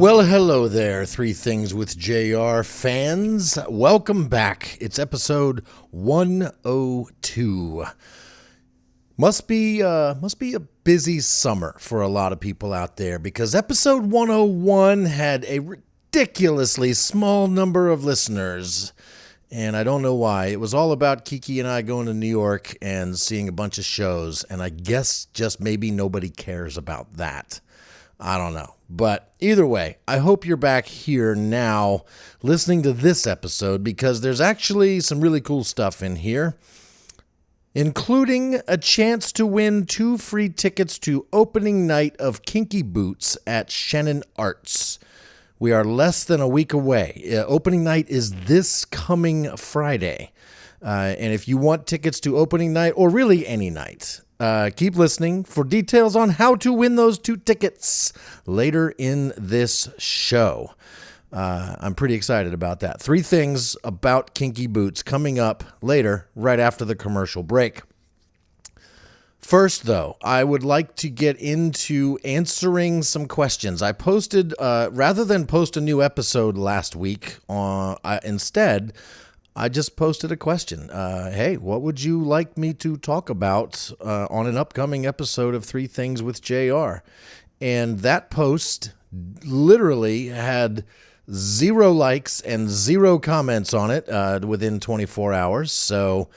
Well, hello there, Three Things with JR fans. Welcome back. It's episode 102. Must be a busy summer for a lot of people out there because episode 101 had a ridiculously small number of listeners. And I don't know why. It was all about Kinky and I going to New York and seeing a bunch of shows. And I guess just maybe nobody cares about that. I don't know. But either way, I hope you're back here now listening to this episode because there's actually some really cool stuff in here, including a chance to win 2 free tickets to opening night of Kinky Boots at Shannon Arts. We are less than a week away. Opening night is this coming Friday. And if you want tickets to opening night, or really any night, keep listening for details on how to win those 2 tickets later in this show. I'm pretty excited about that. 3 things about Kinky Boots coming up later, right after the commercial break. First, though, I would like to get into answering some questions. I posted, rather than post a new episode last week, instead, I just posted a question. Hey, what would you like me to talk about on an upcoming episode of 3 Things with JR? And that post literally had 0 likes and 0 comments on it within 24 hours. So,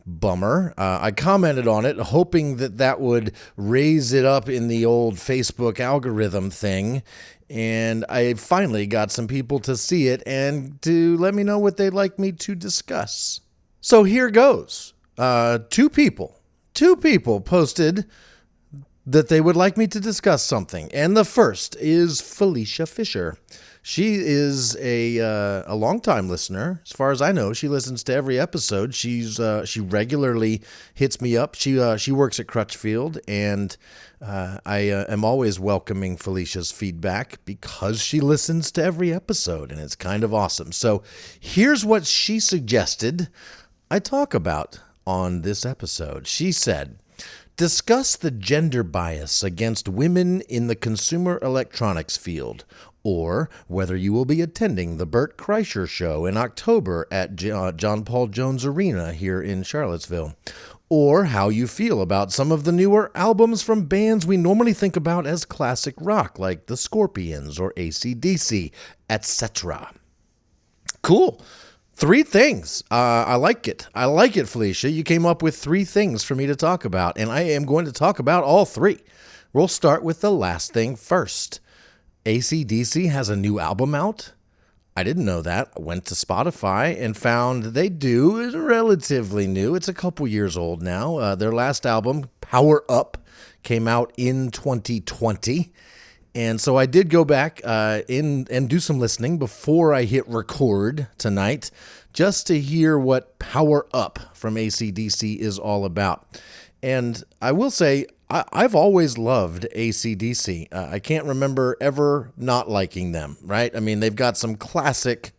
bummer. I commented on it hoping that would raise it up in the old Facebook algorithm thing. And I finally got some people to see it and to let me know what they'd like me to discuss. So here goes. 2 people posted that they would like me to discuss something. And the first is Felicia Fisher. She is a longtime listener. As far as I know, she listens to every episode. She regularly hits me up. She works at Crutchfield, and I am always welcoming Felicia's feedback because she listens to every episode, and it's kind of awesome. So here's what she suggested I talk about on this episode. She said, discuss the gender bias against women in the consumer electronics field, or whether you will be attending the Bert Kreischer Show in October at John Paul Jones Arena here in Charlottesville, or how you feel about some of the newer albums from bands we normally think about as classic rock, like the Scorpions or AC/DC, etc. Cool. 3 things. I like it. I like it, Felicia. You came up with 3 things for me to talk about, and I am going to talk about all 3. We'll start with the last thing first. AC/DC has a new album out. I didn't know that. I went to Spotify and found they do. It's relatively new. It's a couple years old now. Their last album, Power Up, came out in 2020. And so I did go back in and do some listening before I hit record tonight, just to hear what Power Up from AC/DC is all about. And I will say, I've always loved AC/DC. I can't remember ever not liking them, right? I mean, they've got some classic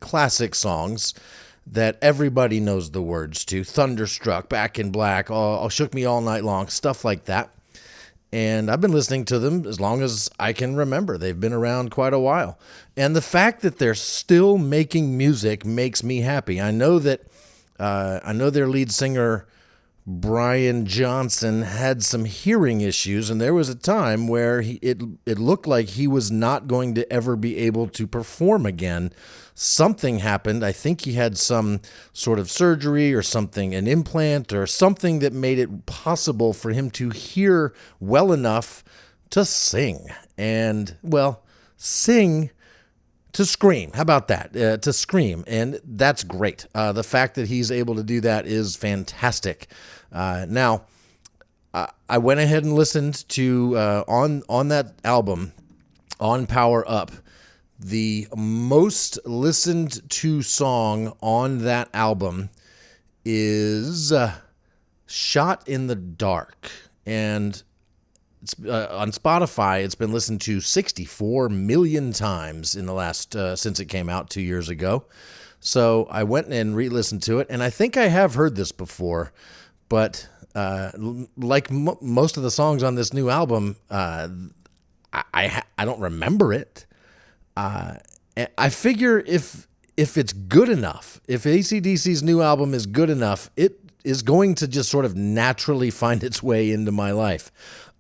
songs that everybody knows the words to. Thunderstruck, Back in Black, Shook Me All Night Long, stuff like that. And I've been listening to them as long as I can remember. They've been around quite a while. And the fact that they're still making music makes me happy. I know their lead singer, Brian Johnson, had some hearing issues, and there was a time where it looked like he was not going to ever be able to perform again. Something happened. I think he had some sort of surgery or something, an implant or something that made it possible for him to hear well enough to sing. And, well, sing to scream. How about that? To scream. And that's great. The fact that he's able to do that is fantastic. Now, I went ahead and listened to, on that album, on Power Up, the most listened to song on that album is Shot in the Dark. And it's on Spotify, it's been listened to 64 million times in the last, since it came out 2 years ago. So I went and re-listened to it, and I think I have heard this before, but like most of the songs on this new album, I don't remember it. I figure if it's good enough, if AC/DC's new album is good enough, it is going to just sort of naturally find its way into my life.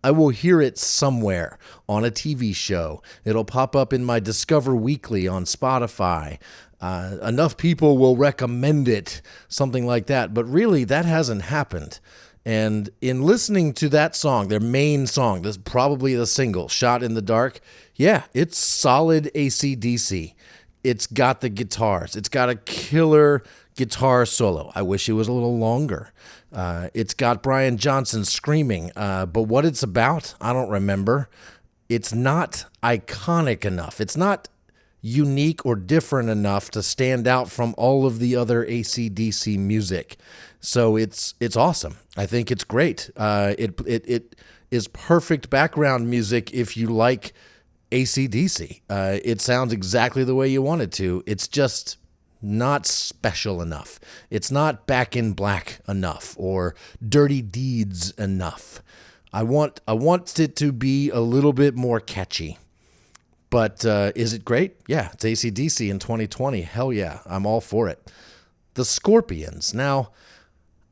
I will hear it somewhere on a TV show. It'll pop up in my Discover Weekly on Spotify. Enough people will recommend it, something like that. But really, that hasn't happened. And in listening to that song, their main song, this is probably the single, Shot in the Dark, yeah, it's solid AC/DC. It's got the guitars. It's got a killer guitar solo. I wish it was a little longer. It's got Brian Johnson screaming, but what it's about, I don't remember. It's not iconic enough. It's not unique or different enough to stand out from all of the other AC/DC music. So it's awesome. I think it's great. It is perfect background music if you like AC/DC. It sounds exactly the way you want it to. It's just not special enough. It's not Back in Black enough or Dirty Deeds enough. I want it to be a little bit more catchy. But is it great? Yeah, it's AC/DC in 2020. Hell yeah, I'm all for it. The Scorpions. Now,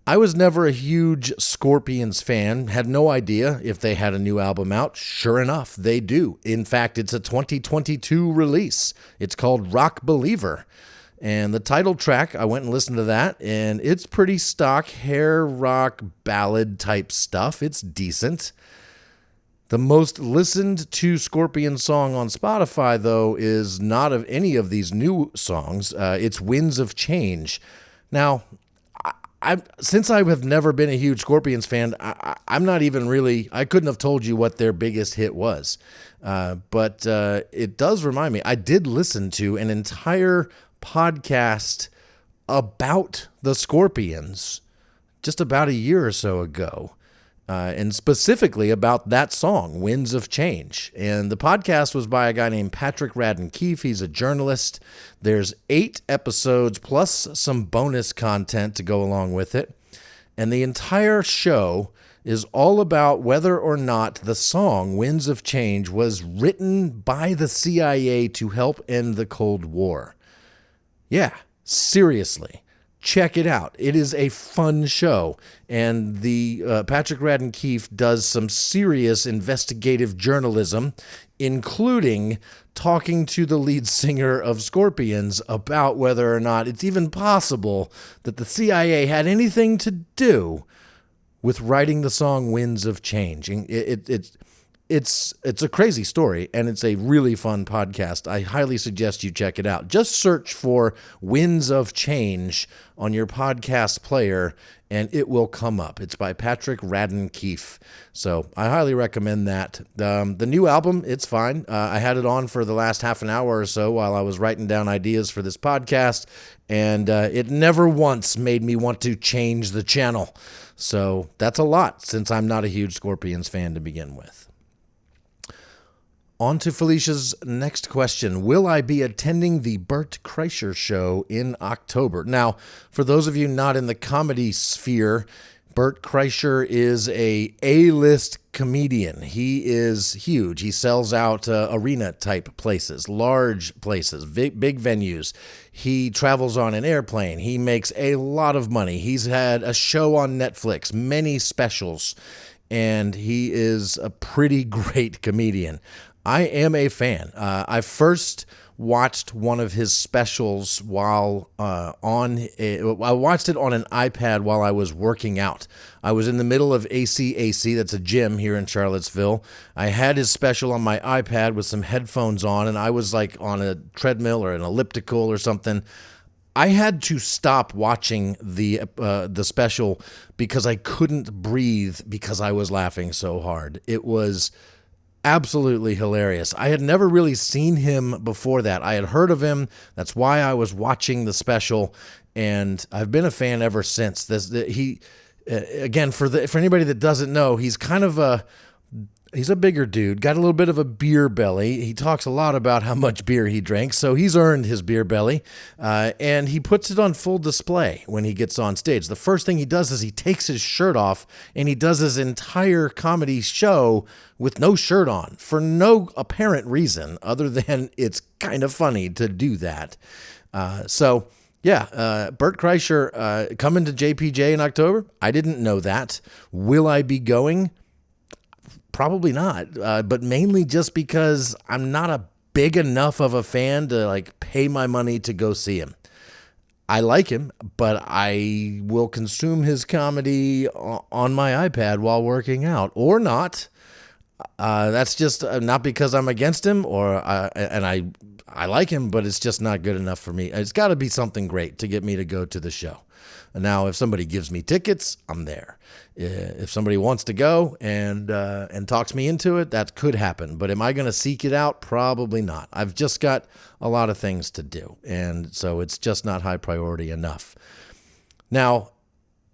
I was never a huge Scorpions fan, had no idea if they had a new album out. Sure enough, they do. In fact, it's a 2022 release. It's called Rock Believer. And the title track, I went and listened to that, and it's pretty stock hair rock ballad type stuff. It's decent. The most listened to Scorpion song on Spotify, though, is not of any of these new songs. It's Winds of Change. Now, since I have never been a huge Scorpions fan, I'm not even really, I couldn't have told you what their biggest hit was. But it does remind me, I did listen to an entire podcast about the Scorpions just about a year or so ago. And specifically about that song, Winds of Change. And the podcast was by a guy named Patrick Radden Keefe. He's a journalist. There's 8 episodes plus some bonus content to go along with it. And the entire show is all about whether or not the song Winds of Change was written by the CIA to help end the Cold War. Yeah, seriously. Check it out. It is a fun show, and the Patrick Radden Keefe does some serious investigative journalism, including talking to the lead singer of Scorpions about whether or not it's even possible that the CIA had anything to do with writing the song Winds of Change. It's a crazy story, and it's a really fun podcast. I highly suggest you check it out. Just search for Winds of Change on your podcast player, and it will come up. It's by Patrick Radden Keefe. So I highly recommend that. The new album, it's fine. I had it on for the last half an hour or so while I was writing down ideas for this podcast, and it never once made me want to change the channel. So that's a lot, since I'm not a huge Scorpions fan to begin with. On to Felicia's next question. Will I be attending the Bert Kreischer show in October? Now, for those of you not in the comedy sphere, Bert Kreischer is a A-list comedian. He is huge. He sells out arena-type places, large places, big venues. He travels on an airplane. He makes a lot of money. He's had a show on Netflix, many specials, and he is a pretty great comedian. I am a fan. I first watched one of his specials while I watched it on an iPad while I was working out. I was in the middle of ACAC, that's a gym here in Charlottesville. I had his special on my iPad with some headphones on, and I was like on a treadmill or an elliptical or something. I had to stop watching the special because I couldn't breathe because I was laughing so hard. It was absolutely hilarious. I had never really seen him before that. I had heard of him. That's why I was watching the special, and I've been a fan ever since. Again, for anybody that doesn't know, he's kind of He's a bigger dude, got a little bit of a beer belly. He talks a lot about how much beer he drank, so he's earned his beer belly, and he puts it on full display when he gets on stage. The first thing he does is he takes his shirt off, and he does his entire comedy show with no shirt on for no apparent reason other than it's kind of funny to do that. Bert Kreischer coming to JPJ in October. I didn't know that. Will I be going? Probably not, but mainly just because I'm not a big enough of a fan to like pay my money to go see him. I like him, but I will consume his comedy on my iPad while working out or not. That's just not because I'm against him I like him, but it's just not good enough for me. It's got to be something great to get me to go to the show. Now, if somebody gives me tickets, I'm there. If somebody wants to go and talks me into it, that could happen. But am I going to seek it out? Probably not. I've just got a lot of things to do, and so it's just not high priority enough. Now,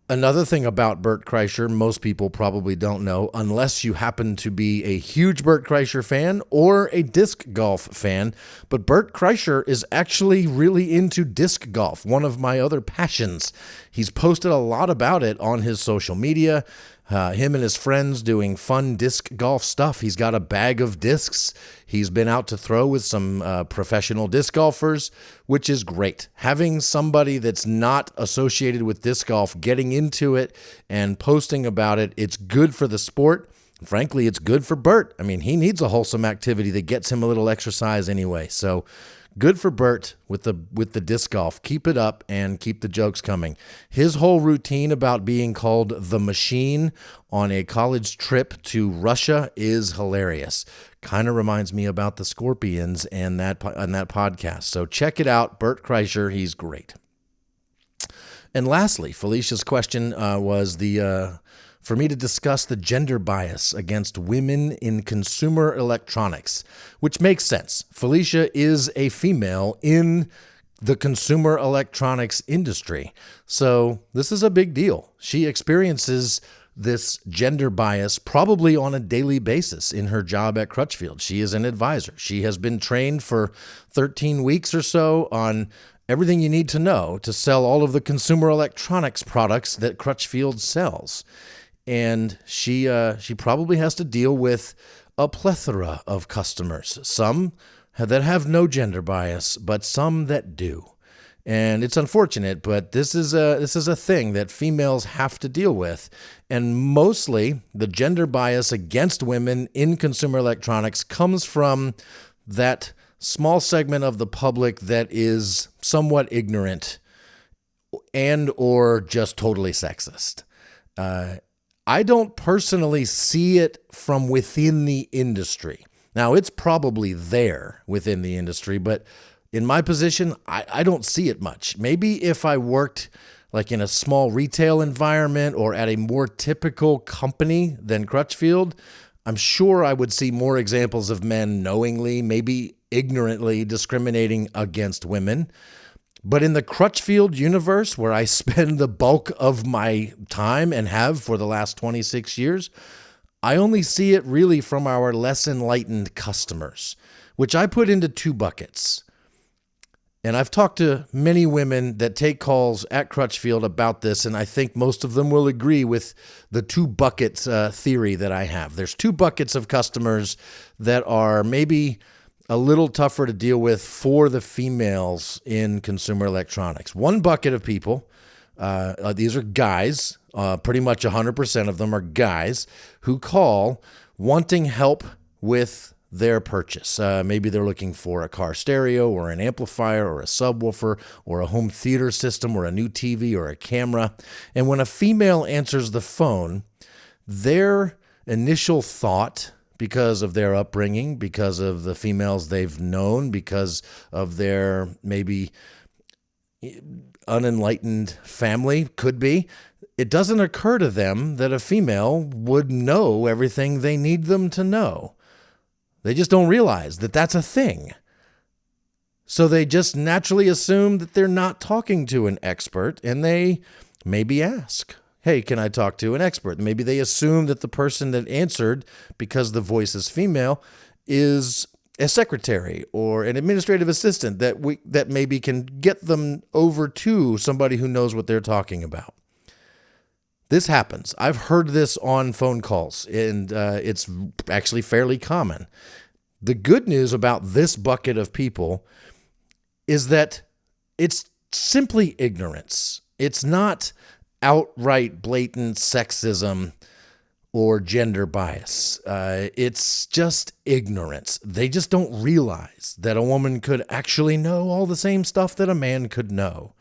another thing about Bert Kreischer, most people probably don't know, unless you happen to be a huge Bert Kreischer fan or a disc golf fan, but Bert Kreischer is actually really into disc golf, one of my other passions. He's posted a lot about it on his social media, him and his friends doing fun disc golf stuff. He's got a bag of discs. He's been out to throw with some professional disc golfers, which is great. Having somebody that's not associated with disc golf getting into it and posting about it, it's good for the sport. Frankly, it's good for Bert. I mean, he needs a wholesome activity that gets him a little exercise anyway. So good for Bert with the disc golf. Keep it up and keep the jokes coming. His whole routine about being called the Machine on a college trip to Russia is hilarious. Kind of reminds me about the Scorpions and that podcast. So check it out. Bert Kreischer, he's great. And lastly, Felicia's question was for me to discuss the gender bias against women in consumer electronics, which makes sense. Felicia is a female in the consumer electronics industry, so this is a big deal. She experiences this gender bias probably on a daily basis in her job at Crutchfield. She is an advisor. She has been trained for 13 weeks or so on everything you need to know to sell all of the consumer electronics products that Crutchfield sells. And she probably has to deal with a plethora of customers, some that have no gender bias, but some that do. And it's unfortunate, but this is a thing that females have to deal with. And mostly the gender bias against women in consumer electronics comes from that small segment of the public that is somewhat ignorant and or just totally sexist. I don't personally see it from within the industry. Now, it's probably there within the industry, but in my position, I don't see it much. Maybe if I worked like in a small retail environment or at a more typical company than Crutchfield, I'm sure I would see more examples of men knowingly, maybe ignorantly discriminating against women. But in the Crutchfield universe, where I spend the bulk of my time and have for the last 26 years, I only see it really from our less enlightened customers, which I put into two buckets. And I've talked to many women that take calls at Crutchfield about this, and I think most of them will agree with the two buckets theory that I have. There's two buckets of customers that are maybe a little tougher to deal with for the females in consumer electronics. One bucket of people, these are guys, pretty much 100% of them are guys who call wanting help with their purchase. Maybe they're looking for a car stereo or an amplifier or a subwoofer or a home theater system or a new TV or a camera. And when a female answers the phone, their initial thought, because of their upbringing, because of the females they've known, because of their maybe unenlightened family, could be, it doesn't occur to them that a female would know everything they need them to know. They just don't realize that that's a thing. So they just naturally assume that they're not talking to an expert, and they maybe ask, hey, can I talk to an expert? Maybe they assume that the person that answered, because the voice is female, is a secretary or an administrative assistant that maybe can get them over to somebody who knows what they're talking about. This happens. I've heard this on phone calls, and it's actually fairly common. The good news about this bucket of people is that it's simply ignorance. It's not outright blatant sexism or gender bias. It's just ignorance. They just don't realize that a woman could actually know all the same stuff that a man could know.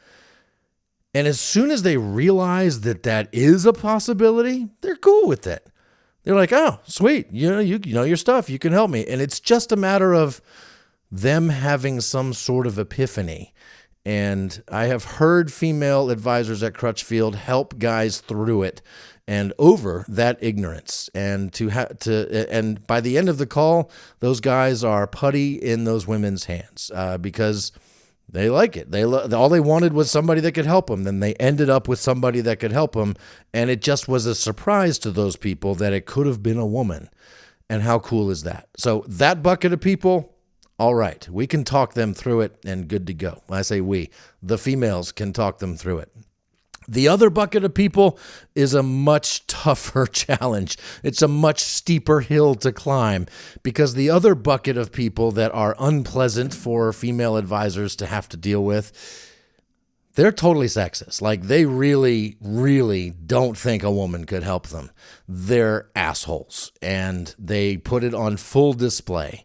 And as soon as they realize that that is a possibility, they're cool with it. They're like, oh, sweet, you know your stuff, you can help me. And it's just a matter of them having some sort of epiphany. And I have heard female advisors at Crutchfield help guys through it and over that ignorance. And and by the end of the call, those guys are putty in those women's hands because they like it. All they wanted was somebody that could help them. Then they ended up with somebody that could help them. And it just was a surprise to those people that it could have been a woman. And how cool is that? So that bucket of people, all right, we can talk them through it and good to go. When I say we, the females can talk them through it. The other bucket of people is a much tougher challenge. It's a much steeper hill to climb because the other bucket of people that are unpleasant for female advisors to have to deal with, they're totally sexist. Like they really, really don't think a woman could help them. They're assholes and they put it on full display.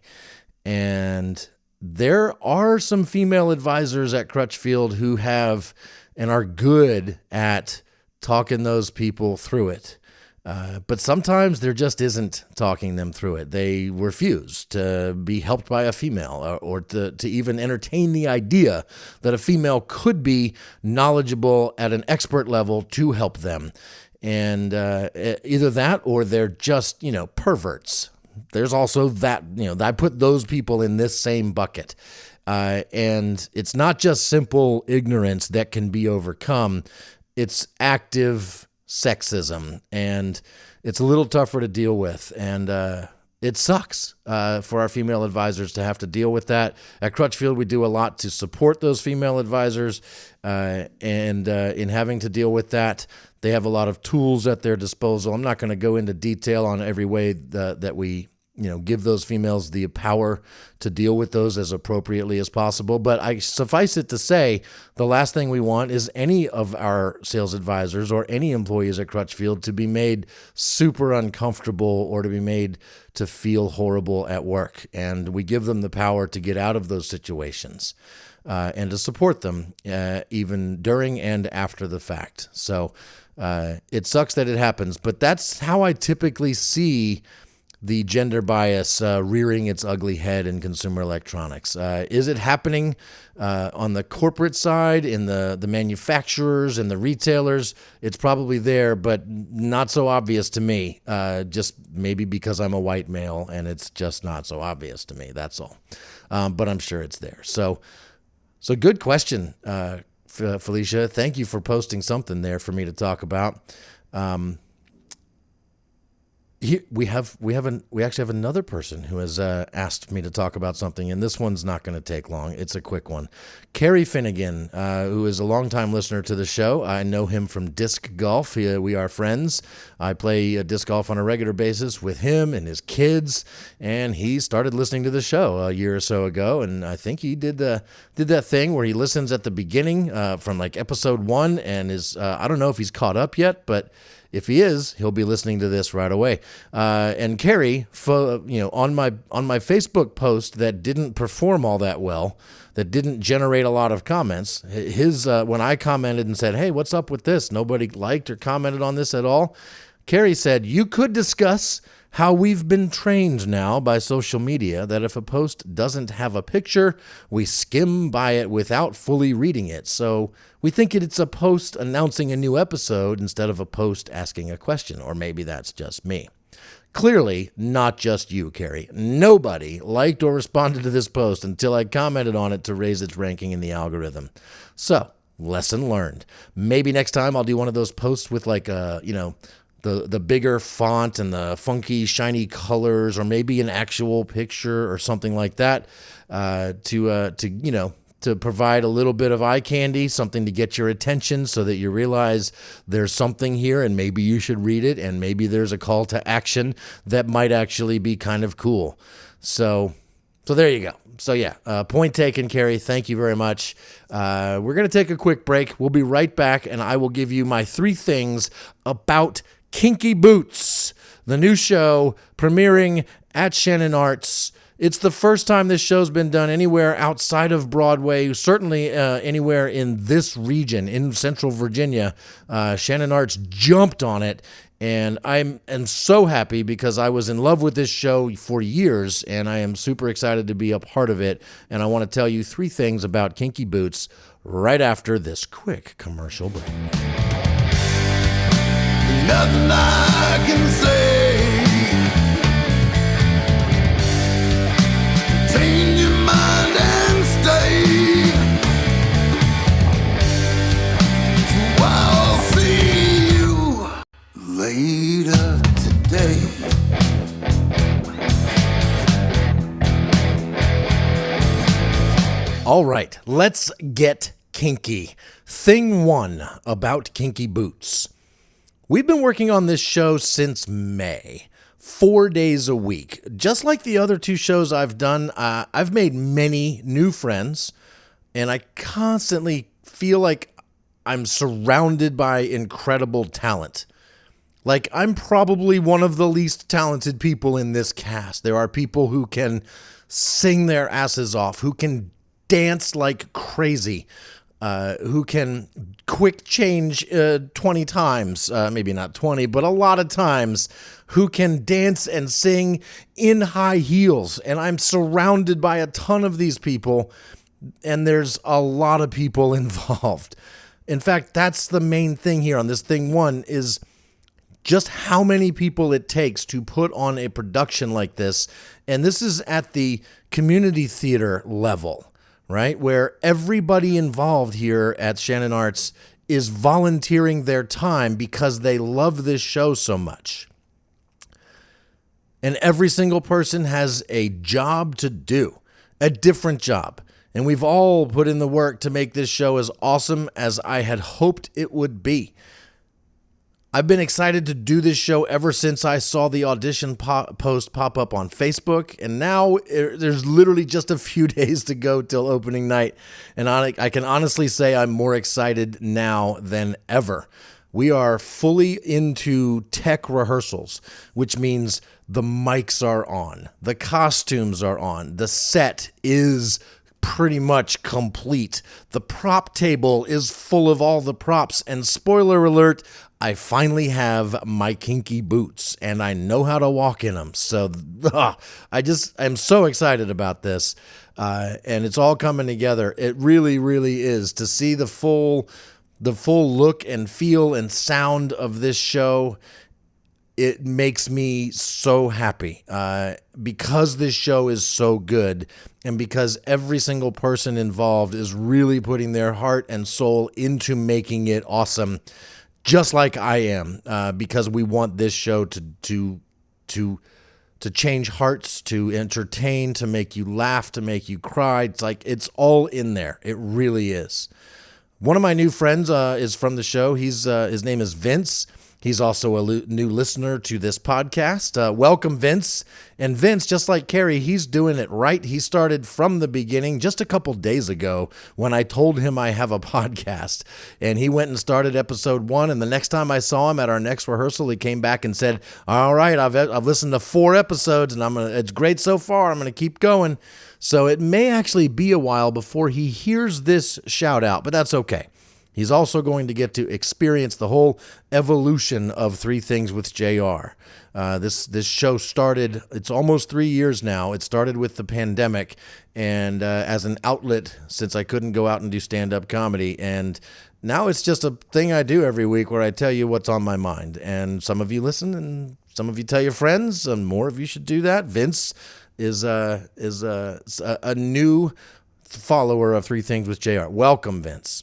And there are some female advisors at Crutchfield who have and are good at talking those people through it. But sometimes there just isn't talking them through it. They refuse to be helped by a female or to even entertain the idea that a female could be knowledgeable at an expert level to help them. And either that or they're just, perverts. There's also that, I put those people in this same bucket. And it's not just simple ignorance that can be overcome. It's active sexism, and it's a little tougher to deal with. And it sucks for our female advisors to have to deal with that. At Crutchfield, we do a lot to support those female advisors, and in having to deal with that, they have a lot of tools at their disposal. I'm not going to go into detail on every way that we give those females the power to deal with those as appropriately as possible. But I suffice it to say, the last thing we want is any of our sales advisors or any employees at Crutchfield to be made super uncomfortable or to be made to feel horrible at work. And we give them the power to get out of those situations and to support them even during and after the fact. So it sucks that it happens, but that's how I typically see the gender bias rearing its ugly head in consumer electronics. Is it happening on the corporate side, in the manufacturers and the retailers? It's probably there, but not so obvious to me, just maybe because I'm a white male and it's just not so obvious to me, that's all. But I'm sure it's there. So good question, Felicia. Thank you for posting something there for me to talk about. We actually have another person who has asked me to talk about something, and this one's not going to take long. It's a quick one. Kerry Finnegan, who is a longtime listener to the show. I know him from disc golf. We are friends. I play disc golf on a regular basis with him and his kids, and he started listening to the show a year or so ago, and I think he did that thing where he listens at the beginning from like episode 1 and is I don't know if he's caught up yet, but if he is, he'll be listening to this right away. And Kerry, on my Facebook post that didn't perform all that well, that didn't generate a lot of comments, when I commented and said, "Hey, what's up with this? Nobody liked or commented on this at all." Kerry said, "You could discuss how we've been trained now by social media that if a post doesn't have a picture, we skim by it without fully reading it. So we think it's a post announcing a new episode instead of a post asking a question, or maybe that's just me." Clearly, not just you, Kerry. Nobody liked or responded to this post until I commented on it to raise its ranking in the algorithm. So Lesson learned. Maybe next time I'll do one of those posts with like the bigger font and the funky shiny colors, or maybe an actual picture or something like that, to provide a little bit of eye candy, something to get your attention so that you realize there's something here and maybe you should read it, and maybe there's a call to action that might actually be kind of cool. So there you go. So yeah, point taken, Carrie. Thank you very much. We're going to take a quick break. We'll be right back, and I will give you my 3 things about Kinky Boots, the new show premiering at Shannon Arts. It's the first time this show's been done anywhere outside of Broadway, certainly anywhere in this region, in Central Virginia. Shannon Arts jumped on it, and I am so happy because I was in love with this show for years, and I am super excited to be a part of it. And I want to tell you 3 things about Kinky Boots right after this quick commercial break. Nothing I can say. Change your mind and stay. So I'll see you later today. All right, let's get kinky. Thing 1 about Kinky Boots. We've been working on this show since May, 4 days a week. Just like the other 2 shows I've done, I've made many new friends, and I constantly feel like I'm surrounded by incredible talent. Like, I'm probably one of the least talented people in this cast. There are people who can sing their asses off, who can dance like crazy, who can quick change 20 times, maybe not 20, but a lot of times, who can dance and sing in high heels. And I'm surrounded by a ton of these people, and there's a lot of people involved. In fact, that's the main thing here on this thing 1 is just how many people it takes to put on a production like this. And this is at the community theater level, right? Where everybody involved here at Shannon Arts is volunteering their time because they love this show so much. And every single person has a job to do, a different job. And we've all put in the work to make this show as awesome as I had hoped it would be. I've been excited to do this show ever since I saw the audition post pop up on Facebook, and now there's literally just a few days to go till opening night, and I can honestly say I'm more excited now than ever. We are fully into tech rehearsals, which means the mics are on, the costumes are on, the set is pretty much complete. The prop table is full of all the props, and spoiler alert, I finally have my kinky boots, and I know how to walk in them. So I'm so excited about this, and it's all coming together. It really, really is. To see the full look and feel and sound of this show, it makes me so happy because this show is so good, and because every single person involved is really putting their heart and soul into making it awesome. Just like I am, because we want this show to change hearts, to entertain, to make you laugh, to make you cry. It's like it's all in there. It really is. One of my new friends is from the show. His name is Vince. He's also a new listener to this podcast. Welcome, Vince. And Vince, just like Carrie, he's doing it right. He started from the beginning just a couple days ago when I told him I have a podcast. And he went and started episode 1. And the next time I saw him at our next rehearsal, he came back and said, all right, I've listened to 4 episodes, and it's great so far. I'm going to keep going. So it may actually be a while before he hears this shout out, but that's okay. He's also going to get to experience the whole evolution of 3 Things with JR. This show started, it's almost 3 years now. It started with the pandemic and as an outlet since I couldn't go out and do stand-up comedy. And now it's just a thing I do every week where I tell you what's on my mind. And some of you listen and some of you tell your friends, and more of you should do that. Vince is a new follower of 3 Things with JR. Welcome, Vince.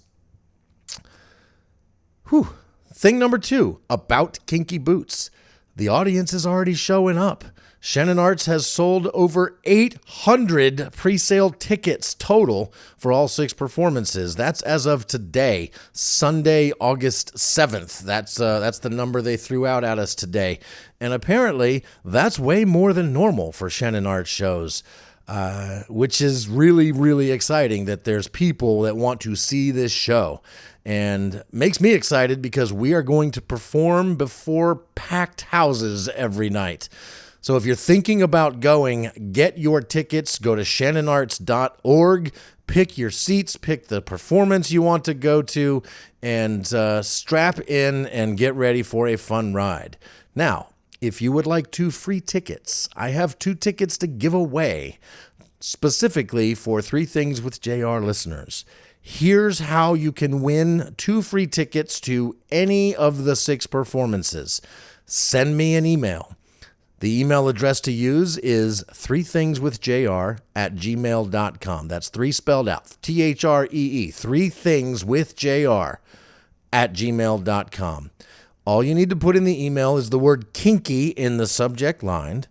Whew. Thing number 2, about Kinky Boots. The audience is already showing up. Shannon Arts has sold over 800 pre-sale tickets total for all 6 performances. That's as of today, Sunday, August 7th. That's the number they threw out at us today. And apparently, that's way more than normal for Shannon Arts shows, which is really, really exciting that there's people that want to see this show. And makes me excited because we are going to perform before packed houses every night. So if you're thinking about going, get your tickets, go to shannonarts.org, pick your seats, pick the performance you want to go to, and strap in and get ready for a fun ride. Now, if you would like 2 free tickets, I have 2 tickets to give away, specifically for 3 Things with JR listeners. Here's how you can win 2 free tickets to any of the 6 performances. Send me an email. The email address to use is 3thingswithjr@gmail.com. That's 3 spelled out. THREE. 3thingswithjr@gmail.com. All you need to put in the email is the word kinky in the subject line.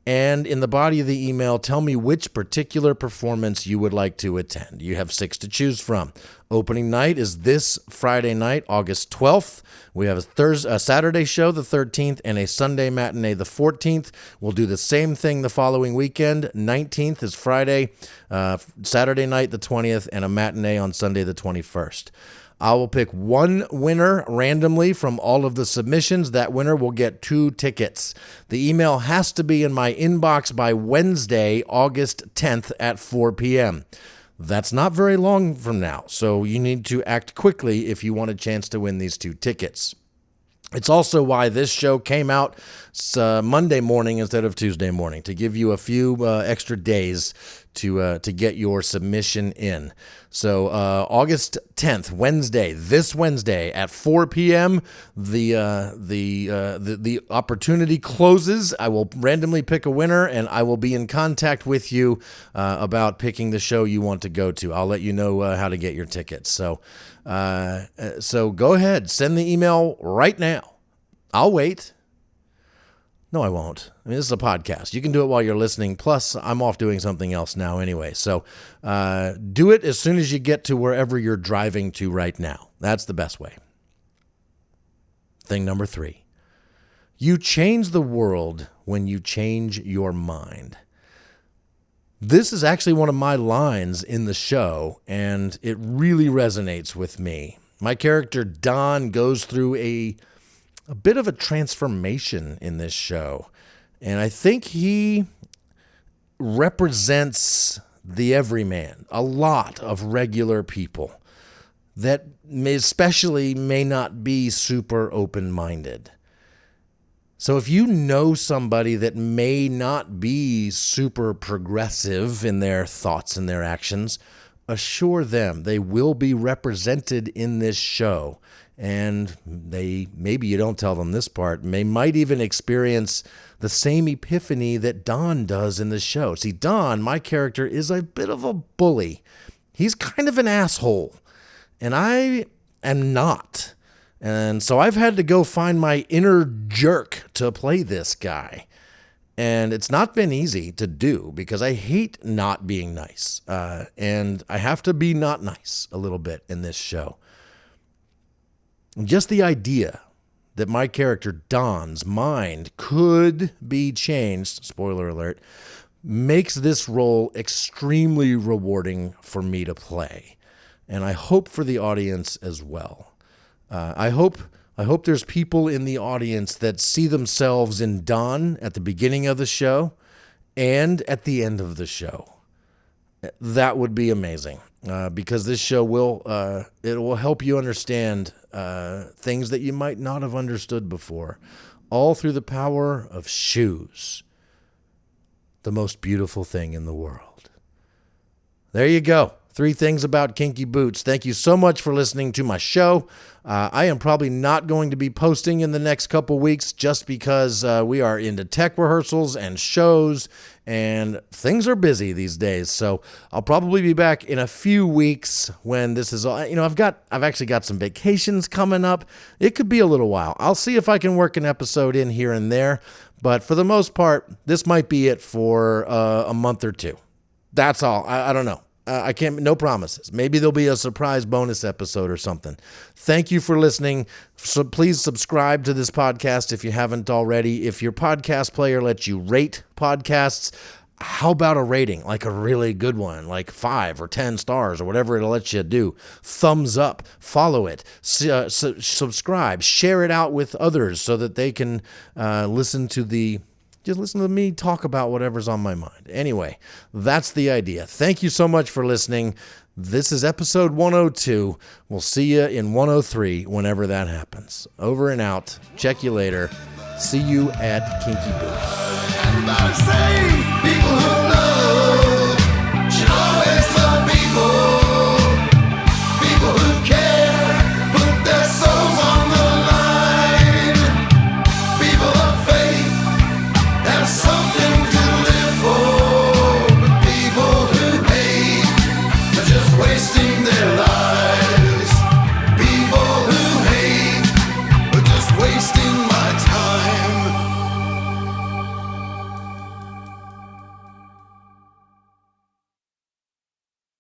And in the body of the email, tell me which particular performance you would like to attend. You have 6 to choose from. Opening night is this Friday night, August 12th. We have a Saturday show, the 13th, and a Sunday matinee, the 14th. We'll do the same thing the following weekend. 19th is Friday, Saturday night, the 20th, and a matinee on Sunday, the 21st. I will pick one winner randomly from all of the submissions. That winner will get 2 tickets. The email has to be in my inbox by Wednesday, August 10th at 4 p.m. That's not very long from now, so you need to act quickly if you want a chance to win these 2 tickets. It's also why this show came out Monday morning instead of Tuesday morning, to give you a few extra days to get your submission in. So August 10th, Wednesday, this Wednesday at 4 p.m., the opportunity closes. I will randomly pick a winner, and I will be in contact with you about picking the show you want to go to. I'll let you know how to get your tickets. So go ahead, send the email right now. I'll wait. No, I won't. I mean, this is a podcast. You can do it while you're listening. Plus, I'm off doing something else now anyway. So do it as soon as you get to wherever you're driving to right now. That's the best way. Thing number 3. You change the world when you change your mind. This is actually one of my lines in the show, and it really resonates with me. My character, Don, goes through a bit of a transformation in this show. And I think he represents the everyman, a lot of regular people that especially may not be super open-minded. So if you know somebody that may not be super progressive in their thoughts and their actions, assure them they will be represented in this show. And maybe you don't tell them this part, they might even experience the same epiphany that Don does in the show. See, Don, my character, is a bit of a bully. He's kind of an asshole, and I am not. And so I've had to go find my inner jerk to play this guy. And it's not been easy to do because I hate not being nice. And I have to be not nice a little bit in this show. Just the idea that my character Don's mind could be changed, spoiler alert, makes this role extremely rewarding for me to play. And I hope for the audience as well. I hope there's people in the audience that see themselves in Don at the beginning of the show and at the end of the show. That would be amazing, because this show will help you understand things that you might not have understood before, all through the power of shoes, the most beautiful thing in the world. There you go. 3 things about Kinky Boots. Thank you so much for listening to my show. I am probably not going to be posting in the next couple weeks just because we are into tech rehearsals and shows, and things are busy these days. So I'll probably be back in a few weeks when this is all. I've actually got some vacations coming up. It could be a little while. I'll see if I can work an episode in here and there, but for the most part, this might be it for a month or two. That's all. I don't know. I can't, no promises. Maybe there'll be a surprise bonus episode or something. Thank you for listening. So please subscribe to this podcast if you haven't already. If your podcast player lets you rate podcasts, how about a rating? Like a really good one, like 5 or 10 stars or whatever it'll let you do. Thumbs up, follow it, subscribe, share it out with others so that they can listen to me talk about whatever's on my mind. Anyway, that's the idea. Thank you so much for listening. This is episode 102. We'll see you in 103 whenever that happens. Over and out. Check you later. See you at Kinky Boots. Everybody say, people who